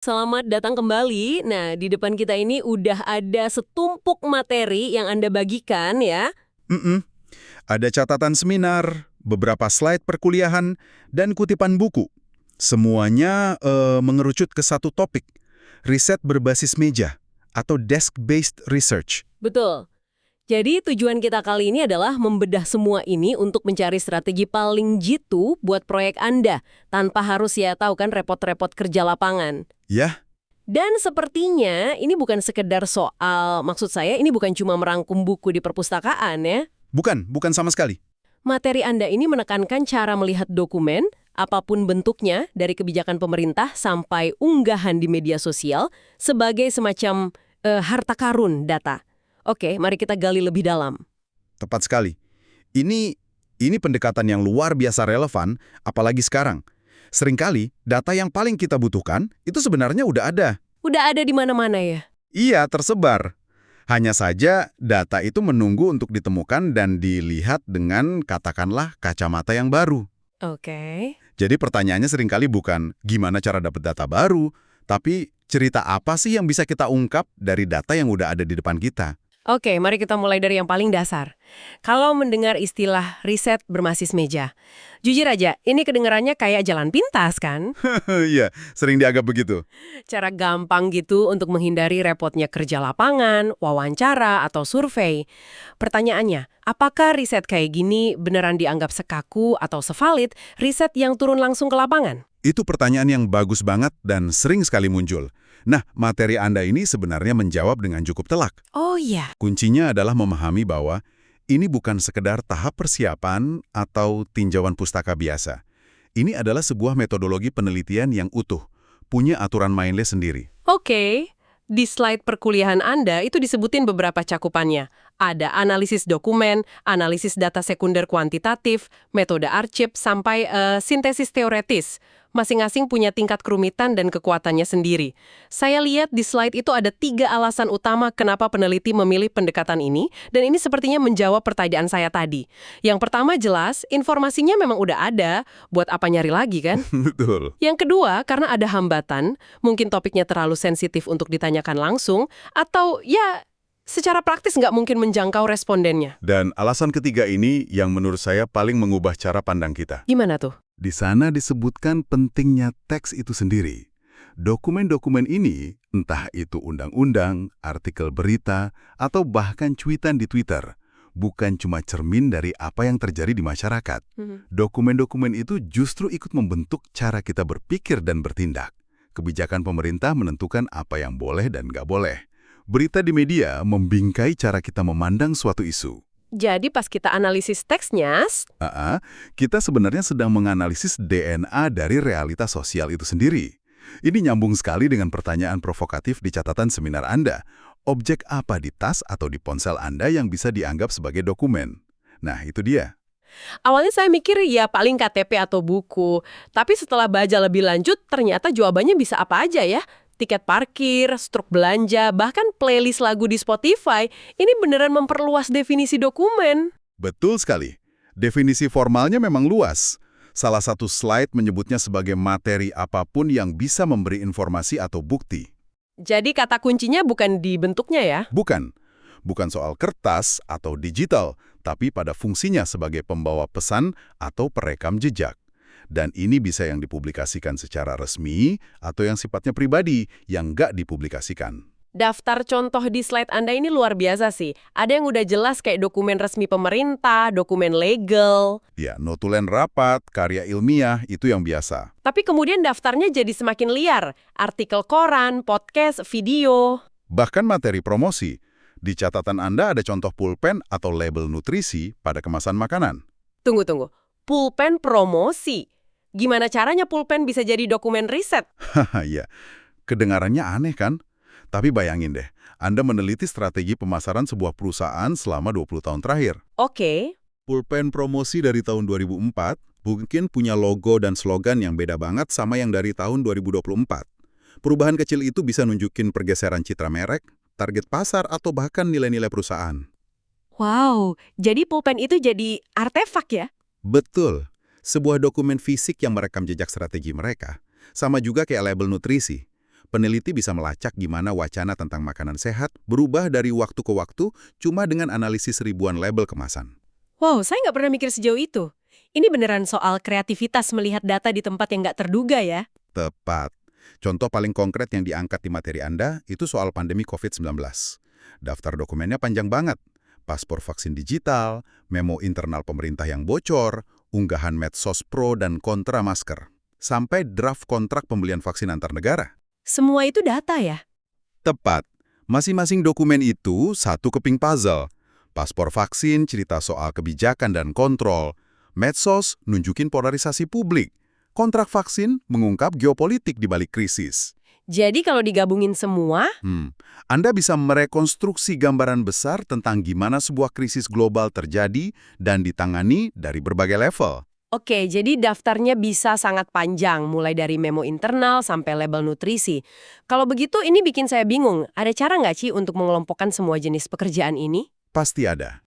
Selamat datang kembali. Nah, di depan kita ini udah ada setumpuk materi yang Anda bagikan ya. Mm-mm. Ada catatan seminar, beberapa slide perkuliahan, dan kutipan buku. Semuanya mengerucut ke satu topik, riset berbasis meja atau desk-based research. Betul. Jadi tujuan kita kali ini adalah membedah semua ini untuk mencari strategi paling jitu buat proyek Anda, tanpa harus ya tahu kan repot-repot kerja lapangan. Ya, Dan sepertinya ini bukan sekedar soal, maksud saya ini bukan cuma merangkum buku di perpustakaan ya. bukan sama sekali. Materi Anda ini menekankan cara melihat dokumen, apapun bentuknya, dari kebijakan pemerintah sampai unggahan di media sosial, sebagai semacam harta karun data. Oke, mari kita gali lebih dalam. Tepat sekali. Ini pendekatan yang luar biasa relevan, apalagi sekarang. Seringkali, data yang paling kita butuhkan itu sebenarnya udah ada. Udah ada di mana-mana ya? Iya, tersebar. Hanya saja, data itu menunggu untuk ditemukan dan dilihat dengan, katakanlah, kacamata yang baru. Oke. Jadi pertanyaannya seringkali bukan gimana cara dapat data baru, tapi cerita apa sih yang bisa kita ungkap dari data yang udah ada di depan kita. Oke, mari kita mulai dari yang paling dasar. Kalau mendengar istilah riset berbasis meja, jujur aja, ini kedengarannya kayak jalan pintas kan? Iya, sering dianggap begitu. Cara gampang gitu untuk menghindari repotnya kerja lapangan, wawancara, atau survei. Pertanyaannya, apakah riset kayak gini beneran dianggap sekaku atau sevalid riset yang turun langsung ke lapangan? Itu pertanyaan yang bagus banget dan sering sekali muncul. Nah, materi Anda ini sebenarnya menjawab dengan cukup telak. Oh iya. Kuncinya adalah memahami bahwa ini bukan sekedar tahap persiapan atau tinjauan pustaka biasa. Ini adalah sebuah metodologi penelitian yang utuh, punya aturan mainnya sendiri. Oke. Di slide perkuliahan Anda itu disebutin beberapa cakupannya. Ada analisis dokumen, analisis data sekunder kuantitatif, metode arsip, sampai sintesis teoretis. Masing-masing punya tingkat kerumitan dan kekuatannya sendiri. Saya lihat di slide itu ada 3 alasan utama kenapa peneliti memilih pendekatan ini, dan ini sepertinya menjawab pertanyaan saya tadi. Yang pertama jelas, informasinya memang udah ada, buat apa nyari lagi kan? Betul. Yang kedua, karena ada hambatan, mungkin topiknya terlalu sensitif untuk ditanyakan langsung, atau ya, secara praktis nggak mungkin menjangkau respondennya. Dan alasan ketiga ini yang menurut saya paling mengubah cara pandang kita. Gimana tuh? Di sana disebutkan pentingnya teks itu sendiri. Dokumen-dokumen ini, entah itu undang-undang, artikel berita, atau bahkan cuitan di Twitter, bukan cuma cermin dari apa yang terjadi di masyarakat. Dokumen-dokumen itu justru ikut membentuk cara kita berpikir dan bertindak. Kebijakan pemerintah menentukan apa yang boleh dan nggak boleh. Berita di media membingkai cara kita memandang suatu isu. Jadi pas kita analisis teksnya, Kita sebenarnya sedang menganalisis DNA dari realitas sosial itu sendiri. Ini nyambung sekali dengan pertanyaan provokatif di catatan seminar Anda. Objek apa di tas atau di ponsel Anda yang bisa dianggap sebagai dokumen? Nah, itu dia. awalnya saya mikir ya paling KTP atau buku. Tapi setelah baca lebih lanjut, ternyata jawabannya bisa apa aja ya. Tiket parkir, struk belanja, bahkan playlist lagu di Spotify, ini beneran memperluas definisi dokumen. Betul sekali. Definisi formalnya memang luas. Salah satu slide menyebutnya sebagai materi apapun yang bisa memberi informasi atau bukti. Jadi kata kuncinya bukan di bentuknya ya? Bukan soal kertas atau digital, tapi pada fungsinya sebagai pembawa pesan atau perekam jejak. Dan ini bisa yang dipublikasikan secara resmi atau yang sifatnya pribadi yang nggak dipublikasikan. Daftar contoh di slide Anda ini luar biasa sih. Ada yang udah jelas kayak dokumen resmi pemerintah, dokumen legal. Ya, notulen rapat, karya ilmiah, itu yang biasa. Tapi kemudian daftarnya jadi semakin liar. Artikel koran, podcast, video. Bahkan materi promosi. Di catatan Anda ada contoh pulpen atau label nutrisi pada kemasan makanan. Tunggu. Pulpen promosi. Gimana caranya pulpen bisa jadi dokumen riset? Haha, ya. Kedengarannya aneh kan? Tapi bayangin deh, Anda meneliti strategi pemasaran sebuah perusahaan selama 20 tahun terakhir. Oke. Pulpen promosi dari tahun 2004 mungkin punya logo dan slogan yang beda banget sama yang dari tahun 2024. Perubahan kecil itu bisa nunjukin pergeseran citra merek, target pasar, atau bahkan nilai-nilai perusahaan. Wow, jadi pulpen itu jadi artefak ya? Betul. Sebuah dokumen fisik yang merekam jejak strategi mereka. Sama juga kayak label nutrisi. peneliti bisa melacak gimana wacana tentang makanan sehat berubah dari waktu ke waktu cuma dengan analisis ribuan label kemasan. Wow, saya nggak pernah mikir sejauh itu. Ini beneran soal kreativitas melihat data di tempat yang nggak terduga ya. Tepat. Contoh paling konkret yang diangkat di materi Anda itu soal pandemi COVID-19. Daftar dokumennya panjang banget. Paspor vaksin digital, memo internal pemerintah yang bocor, unggahan medsos pro dan kontra masker, sampai draft kontrak pembelian vaksin antar negara. Semua itu data ya? Tepat. Masing-masing dokumen itu satu keping puzzle. Paspor vaksin cerita soal kebijakan dan kontrol. Medsos nunjukin polarisasi publik. Kontrak vaksin mengungkap geopolitik di balik krisis. Jadi kalau digabungin semua, Anda bisa merekonstruksi gambaran besar tentang gimana sebuah krisis global terjadi dan ditangani dari berbagai level. oke, jadi daftarnya bisa sangat panjang, mulai dari memo internal sampai label nutrisi. Kalau begitu, ini bikin saya bingung. Ada cara nggak sih untuk mengelompokkan semua jenis pekerjaan ini? Pasti ada.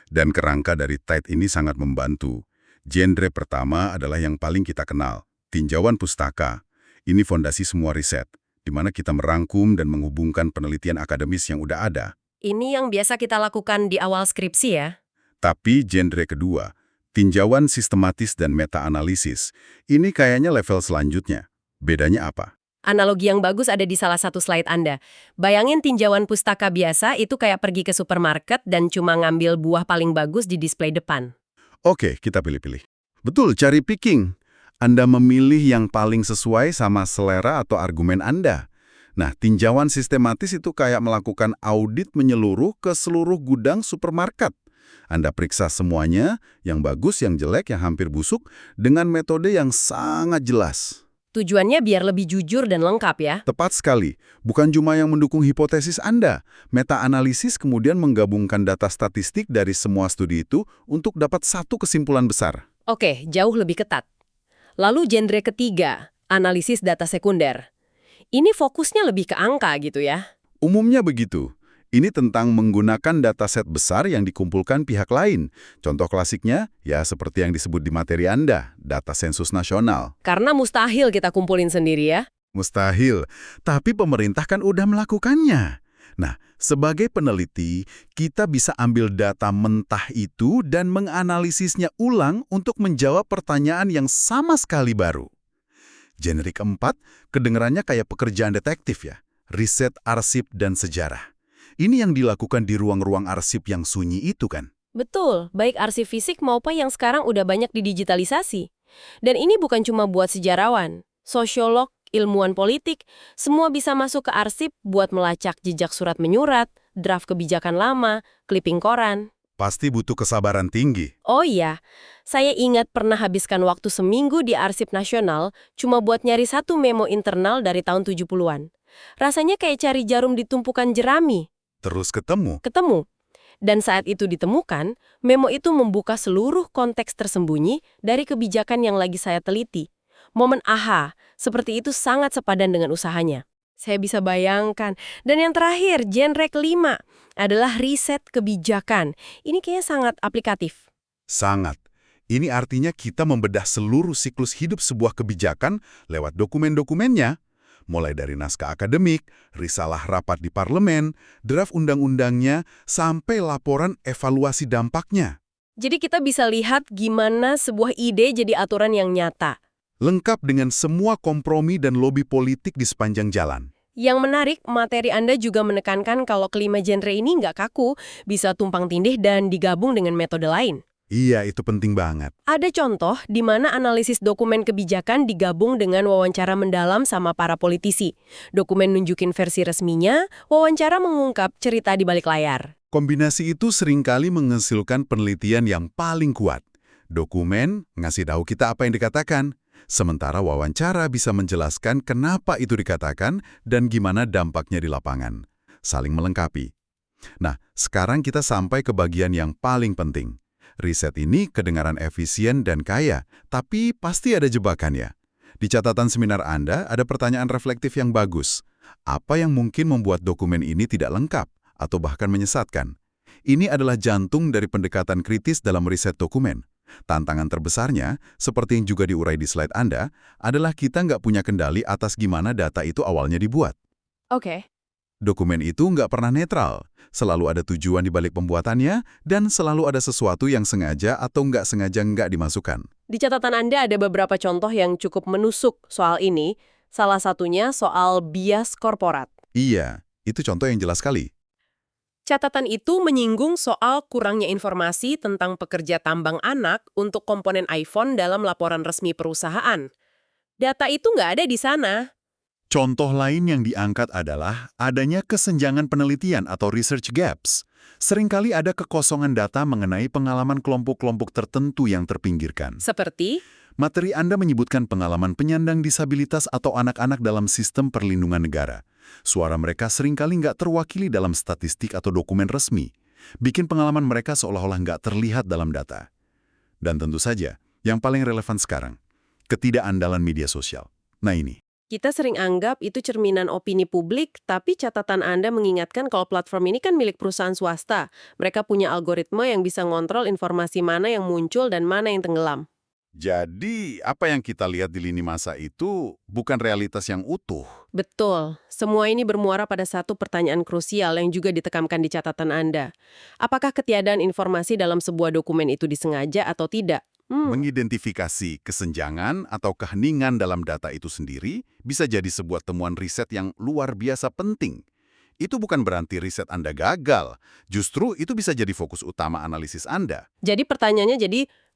Dan kerangka dari TIDE ini sangat membantu. Genre pertama adalah yang paling kita kenal, tinjauan pustaka. Ini fondasi semua riset, di mana kita merangkum dan menghubungkan penelitian akademis yang udah ada. Ini yang biasa kita lakukan di awal skripsi ya? Tapi genre kedua, tinjauan sistematis dan meta-analisis, ini kayaknya level selanjutnya. Bedanya apa? Analogi yang bagus ada di salah satu slide Anda. Bayangin tinjauan pustaka biasa itu kayak pergi ke supermarket dan cuma ngambil buah paling bagus di display depan. Oke, kita pilih-pilih. Betul, cari picking. Anda memilih yang paling sesuai sama selera atau argumen Anda. Nah, tinjauan sistematis itu kayak melakukan audit menyeluruh ke seluruh gudang supermarket. Anda periksa semuanya, yang bagus, yang jelek, yang hampir busuk, dengan metode yang sangat jelas. Tujuannya biar lebih jujur dan lengkap ya. Tepat sekali. Bukan cuma yang mendukung hipotesis Anda. Meta-analisis kemudian menggabungkan data statistik dari semua studi itu untuk dapat satu kesimpulan besar. Oke, jauh lebih ketat. Lalu genre ketiga, analisis data sekunder. Ini fokusnya lebih ke angka gitu ya. Umumnya begitu. Ini tentang menggunakan dataset besar yang dikumpulkan pihak lain. Contoh klasiknya, ya seperti yang disebut di materi Anda, data sensus nasional. Karena mustahil kita kumpulin sendiri ya. Mustahil, tapi pemerintah kan udah melakukannya. Nah, sebagai peneliti, kita bisa ambil data mentah itu dan menganalisisnya ulang untuk menjawab pertanyaan yang sama sekali baru. Genre keempat, kedengarannya kayak pekerjaan detektif ya, riset arsip dan sejarah. Ini yang dilakukan di ruang-ruang arsip yang sunyi itu kan? Betul, baik arsip fisik maupun yang sekarang udah banyak didigitalisasi. Dan ini bukan cuma buat sejarawan, sosiolog, ilmuwan politik, semua bisa masuk ke arsip buat melacak jejak surat menyurat, draft kebijakan lama, clipping koran. Pasti butuh kesabaran tinggi. Oh iya, saya ingat pernah habiskan waktu seminggu di Arsip Nasional cuma buat nyari satu memo internal dari tahun 70-an. Rasanya kayak cari jarum di tumpukan jerami. Terus ketemu. Dan saat itu ditemukan, memo itu membuka seluruh konteks tersembunyi dari kebijakan yang lagi saya teliti. Momen aha, seperti itu sangat sepadan dengan usahanya. Saya bisa bayangkan. Dan yang terakhir, genre kelima, adalah riset kebijakan. Ini kayaknya sangat aplikatif. Sangat. Ini artinya kita membedah seluruh siklus hidup sebuah kebijakan lewat dokumen-dokumennya. Mulai dari naskah akademik, risalah rapat di parlemen, draft undang-undangnya, sampai laporan evaluasi dampaknya. Jadi kita bisa lihat gimana sebuah ide jadi aturan yang nyata. Lengkap dengan semua kompromi dan lobi politik di sepanjang jalan. Yang menarik, materi Anda juga menekankan kalau kelima genre ini nggak kaku, bisa tumpang tindih dan digabung dengan metode lain. Iya, itu penting banget. Ada contoh di mana analisis dokumen kebijakan digabung dengan wawancara mendalam sama para politisi. Dokumen nunjukin versi resminya, wawancara mengungkap cerita di balik layar. Kombinasi itu seringkali menghasilkan penelitian yang paling kuat. Dokumen ngasih tahu kita apa yang dikatakan, sementara wawancara bisa menjelaskan kenapa itu dikatakan dan gimana dampaknya di lapangan. Saling melengkapi. Nah, sekarang kita sampai ke bagian yang paling penting. Riset ini kedengaran efisien dan kaya, tapi pasti ada jebakannya. Di catatan seminar Anda ada pertanyaan reflektif yang bagus. Apa yang mungkin membuat dokumen ini tidak lengkap atau bahkan menyesatkan? Ini adalah jantung dari pendekatan kritis dalam riset dokumen. Tantangan terbesarnya, seperti yang juga diurai di slide Anda, adalah kita nggak punya kendali atas gimana data itu awalnya dibuat. Oke. Dokumen itu nggak pernah netral, selalu ada tujuan di balik pembuatannya, dan selalu ada sesuatu yang sengaja atau nggak sengaja nggak dimasukkan. Di catatan Anda ada beberapa contoh yang cukup menusuk soal ini, salah satunya soal bias korporat. Iya, itu contoh yang jelas sekali. Catatan itu menyinggung soal kurangnya informasi tentang pekerja tambang anak untuk komponen iPhone dalam laporan resmi perusahaan. Data itu nggak ada di sana. Contoh lain yang diangkat adalah adanya kesenjangan penelitian atau research gaps. Seringkali ada kekosongan data mengenai pengalaman kelompok-kelompok tertentu yang terpinggirkan. Seperti, Materi Anda menyebutkan pengalaman penyandang disabilitas atau anak-anak dalam sistem perlindungan negara. Suara mereka seringkali nggak terwakili dalam statistik atau dokumen resmi. Bikin pengalaman mereka seolah-olah nggak terlihat dalam data. Dan tentu saja, yang paling relevan sekarang, ketidakandalan media sosial. Nah ini. kita sering anggap itu cerminan opini publik, tapi catatan Anda mengingatkan kalau platform ini kan milik perusahaan swasta. Mereka punya algoritma yang bisa ngontrol informasi mana yang muncul dan mana yang tenggelam. Jadi, apa yang kita lihat di lini masa itu bukan realitas yang utuh. Betul. Semua ini bermuara pada satu pertanyaan krusial yang juga ditekankan di catatan Anda. Apakah ketiadaan informasi dalam sebuah dokumen itu disengaja atau tidak? Mengidentifikasi kesenjangan atau keheningan dalam data itu sendiri bisa jadi sebuah temuan riset yang luar biasa penting. Itu bukan berarti riset Anda gagal. Justru itu bisa jadi fokus utama analisis Anda. Jadi pertanyaannya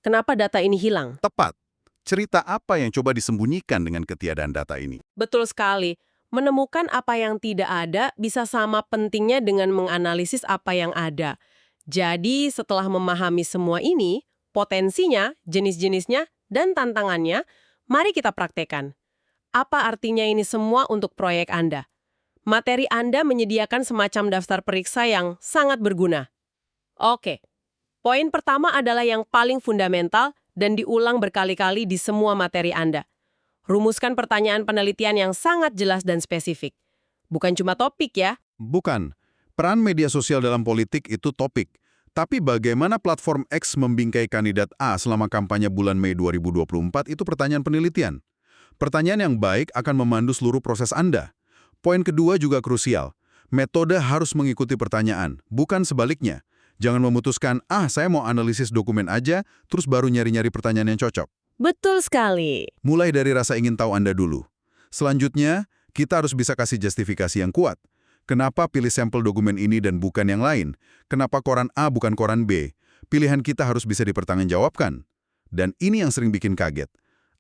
kenapa data ini hilang? Tepat. Cerita apa yang coba disembunyikan dengan ketiadaan data ini? Betul sekali. Menemukan apa yang tidak ada bisa sama pentingnya dengan menganalisis apa yang ada. Jadi setelah memahami semua ini, potensinya, jenis-jenisnya, dan tantangannya, mari kita praktekkan. Apa artinya ini semua untuk proyek Anda? Materi Anda menyediakan semacam daftar periksa yang sangat berguna. Oke, poin pertama adalah yang paling fundamental dan diulang berkali-kali di semua materi Anda. Rumuskan pertanyaan penelitian yang sangat jelas dan spesifik. Bukan cuma topik ya. Bukan. Peran media sosial dalam politik itu topik. Tapi bagaimana platform X membingkai kandidat A selama kampanye bulan Mei 2024 itu pertanyaan penelitian. Pertanyaan yang baik akan memandu seluruh proses Anda. Poin kedua juga krusial. Metode harus mengikuti pertanyaan, bukan sebaliknya. Jangan memutuskan, saya mau analisis dokumen aja, terus baru nyari-nyari pertanyaan yang cocok. Betul sekali. Mulai dari rasa ingin tahu Anda dulu. Selanjutnya, kita harus bisa kasih justifikasi yang kuat. Kenapa pilih sampel dokumen ini dan bukan yang lain? Kenapa koran A bukan koran B? Pilihan kita harus bisa dipertanggungjawabkan. Dan ini yang sering bikin kaget.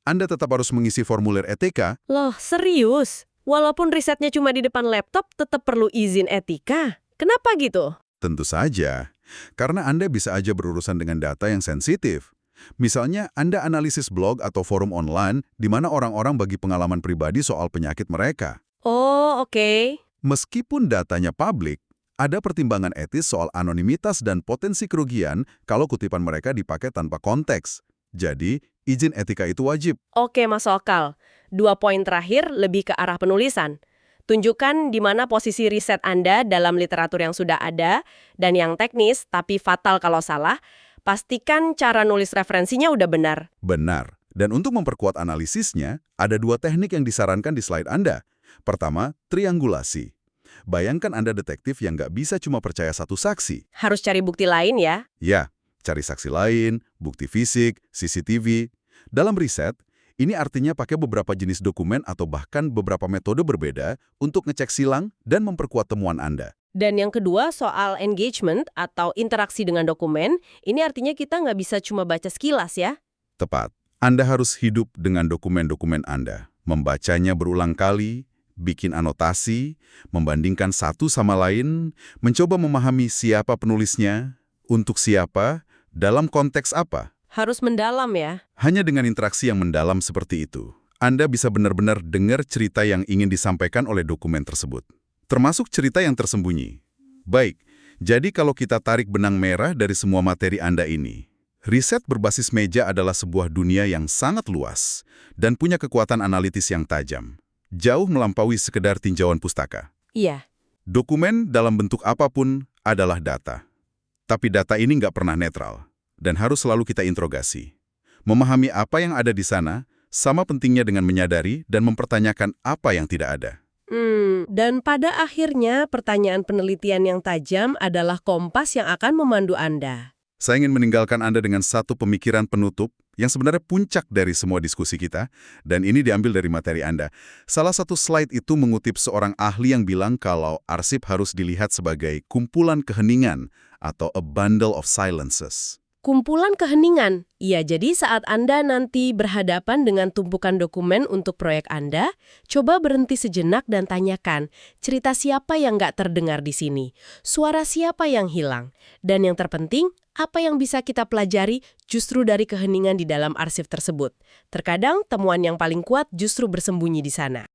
Anda tetap harus mengisi formulir etika. Loh, serius? Walaupun risetnya cuma di depan laptop, tetap perlu izin etika? Kenapa gitu? Tentu saja. Karena Anda bisa aja berurusan dengan data yang sensitif. Misalnya, Anda analisis blog atau forum online di mana orang-orang bagi pengalaman pribadi soal penyakit mereka. Oh, oke. Meskipun datanya publik, ada pertimbangan etis soal anonimitas dan potensi kerugian kalau kutipan mereka dipakai tanpa konteks. Jadi, izin etika itu wajib. Oke, masuk akal. 2 poin terakhir lebih ke arah penulisan. Tunjukkan di mana posisi riset Anda dalam literatur yang sudah ada, dan yang teknis tapi fatal kalau salah, pastikan cara nulis referensinya udah benar. Benar. Dan untuk memperkuat analisisnya, ada 2 teknik yang disarankan di slide Anda. Pertama, triangulasi. Bayangkan Anda detektif yang nggak bisa cuma percaya satu saksi. Harus cari bukti lain ya? Ya, cari saksi lain, bukti fisik, CCTV. Dalam riset, ini artinya pakai beberapa jenis dokumen atau bahkan beberapa metode berbeda untuk ngecek silang dan memperkuat temuan Anda. Dan yang kedua soal engagement atau interaksi dengan dokumen, ini artinya kita nggak bisa cuma baca sekilas ya? Tepat. Anda harus hidup dengan dokumen-dokumen Anda. Membacanya berulang kali, bikin anotasi, membandingkan satu sama lain, mencoba memahami siapa penulisnya, untuk siapa, dalam konteks apa. Harus mendalam ya? Hanya dengan interaksi yang mendalam seperti itu, Anda bisa benar-benar dengar cerita yang ingin disampaikan oleh dokumen tersebut. Termasuk cerita yang tersembunyi. Baik, jadi kalau kita tarik benang merah dari semua materi Anda ini, riset berbasis meja adalah sebuah dunia yang sangat luas dan punya kekuatan analitis yang tajam. Jauh melampaui sekedar tinjauan pustaka. Iya. Dokumen dalam bentuk apapun adalah data. Tapi data ini nggak pernah netral. dan harus selalu kita interogasi. Memahami apa yang ada di sana, sama pentingnya dengan menyadari dan mempertanyakan apa yang tidak ada. Dan pada akhirnya pertanyaan penelitian yang tajam adalah kompas yang akan memandu Anda. Saya ingin meninggalkan Anda dengan satu pemikiran penutup yang sebenarnya puncak dari semua diskusi kita, dan ini diambil dari materi Anda. Salah satu slide itu mengutip seorang ahli yang bilang kalau arsip harus dilihat sebagai kumpulan keheningan atau a bundle of silences. Kumpulan keheningan. Iya, jadi saat Anda nanti berhadapan dengan tumpukan dokumen untuk proyek Anda, coba berhenti sejenak dan tanyakan, cerita siapa yang nggak terdengar di sini? Suara siapa yang hilang? Dan yang terpenting, apa yang bisa kita pelajari justru dari keheningan di dalam arsip tersebut? Terkadang, temuan yang paling kuat justru bersembunyi di sana.